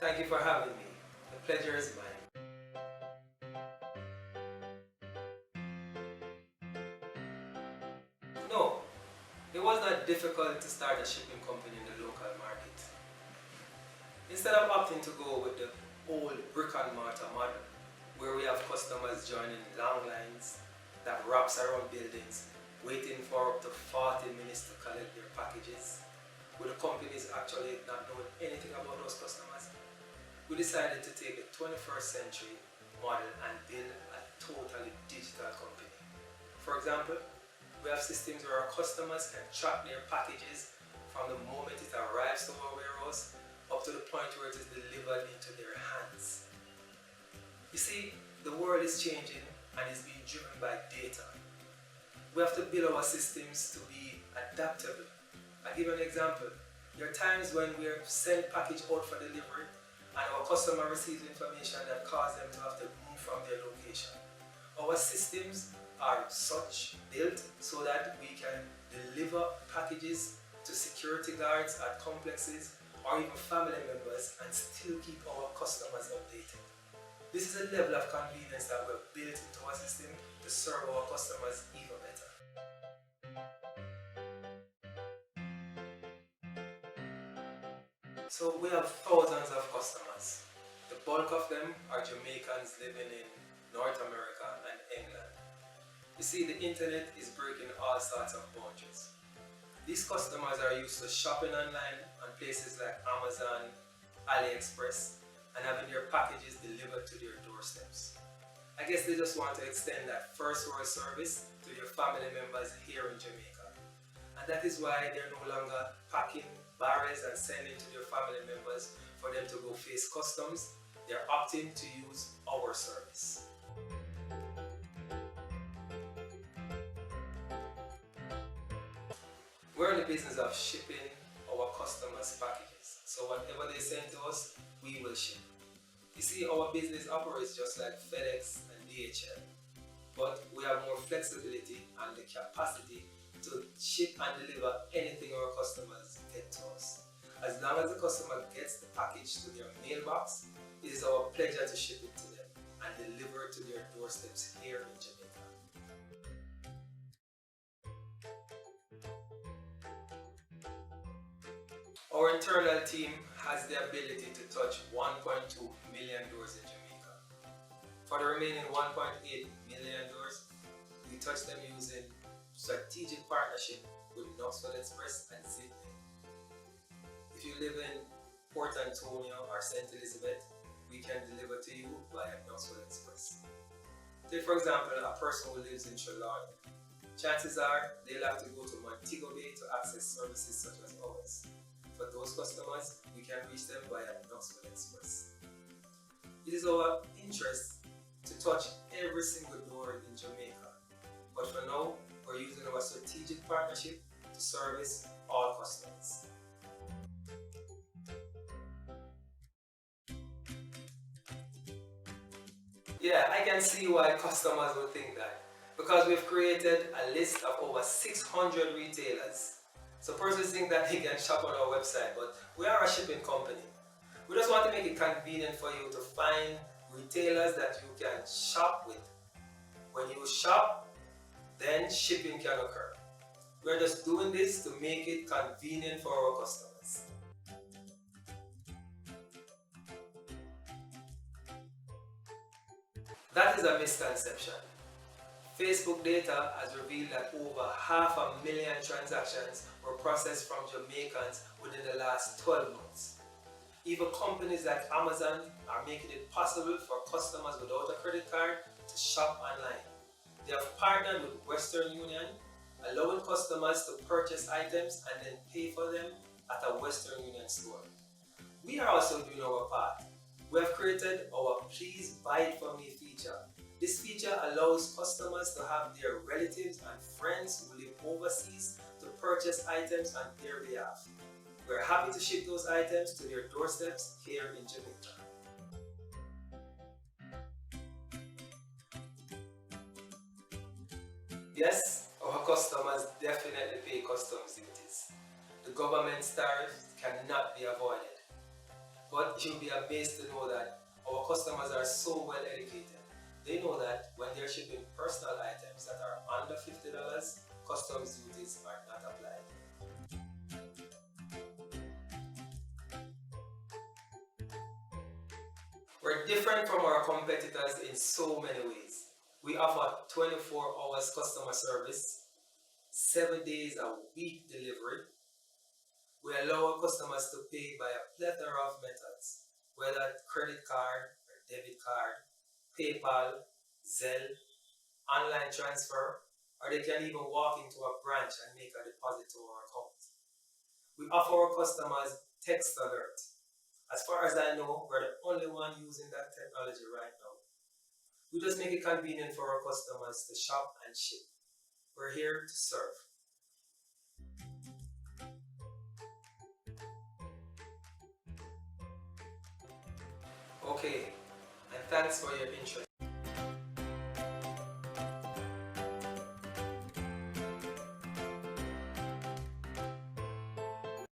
Thank you for having me. The pleasure is mine. No, it was not difficult to start a shipping company in the local market. Instead of opting to go with the old brick and mortar model, where we have customers joining long lines that wraps around buildings, waiting for up to 40 minutes to collect their packages, with the companies actually not knowing anything about those customers, we decided to take the 21st century model and build a totally digital company. For example, we have systems where our customers can track their packages from the moment it arrives to our warehouse up to the point where it is delivered into their hands. You see, the world is changing and is being driven by data. We have to build our systems to be adaptable. I'll give you an example. There are times when we send package out for delivery and our customer receives information that causes them to have to move from their location. Our systems are such built so that we can deliver packages to security guards at complexes or even family members and still keep our customers updated. This is a level of convenience that we've built into our system to serve our customers even better. So we have thousands of customers. The bulk of them are Jamaicans living in North America and England. You see, the internet is breaking all sorts of boundaries. These customers are used to shopping online on places like Amazon, AliExpress, and having their packages delivered to their doorsteps. I guess they just want to extend that first world service to their family members here in Jamaica. And that is why they're no longer packing barrels and sending to their family members for them to go face customs. They're opting to use our service. We're in the business of shipping our customers' packages. So whatever they send to us, we will ship. You see, our business operates just like FedEx and DHL, but we have more flexibility and the capacity to ship and deliver anything our customers get to us. As long as the customer gets the package to their mailbox, it is our pleasure to ship it to them and deliver it to their doorsteps here in Jamaica. Our internal team has the ability to touch 1.2 million doors in Jamaica. For the remaining 1.8 million doors, we touch them using strategic partnership with Knoxville Express and Sydney. If you live in Port Antonio or St. Elizabeth, we can deliver to you via Knoxville Express. Take for example a person who lives in Trelawney. Chances are they'll have to go to Montego Bay to access services such as ours. For those customers, we can reach them via Knoxville Express. It is our interest to touch every single door in Jamaica, but for now, we're using our strategic partnership to service all customers. Yeah, I can see why customers would think that, because we've created a list of over 600 retailers. So persons think that they can shop on our website, but we are a shipping company. We just want to make it convenient for you to find retailers that you can shop with. When you shop, then shipping can occur. We're just doing this to make it convenient for our customers. That is a misconception. Facebook data has revealed that over 500,000 transactions were processed from Jamaicans within the last 12 months. Even companies like Amazon are making it possible for customers without a credit card to shop online. They have partnered with Western Union, allowing customers to purchase items and then pay for them at a Western Union store. We are also doing our part. We have created our Please Buy It For Me feature. This feature allows customers to have their relatives and friends who live overseas to purchase items on their behalf. We're happy to ship those items to their doorsteps here in Jamaica. Yes, our customers definitely pay customs duties. The government's tariffs cannot be avoided. But you'll be amazed to know that our customers are so well educated. They know that when they're shipping personal items that are under $50, customs duties are not applied. We're different from our competitors in so many ways. We offer 24 hours customer service, 7 days a week delivery. We allow our customers to pay by a plethora of methods, whether credit card or debit card, PayPal, Zelle, online transfer, or they can even walk into a branch and make a deposit to our account. We offer our customers text alert. As far as I know, we're the only one using that technology right now. We just make it convenient for our customers to shop and ship. We're here to serve. Okay, and thanks for your interest.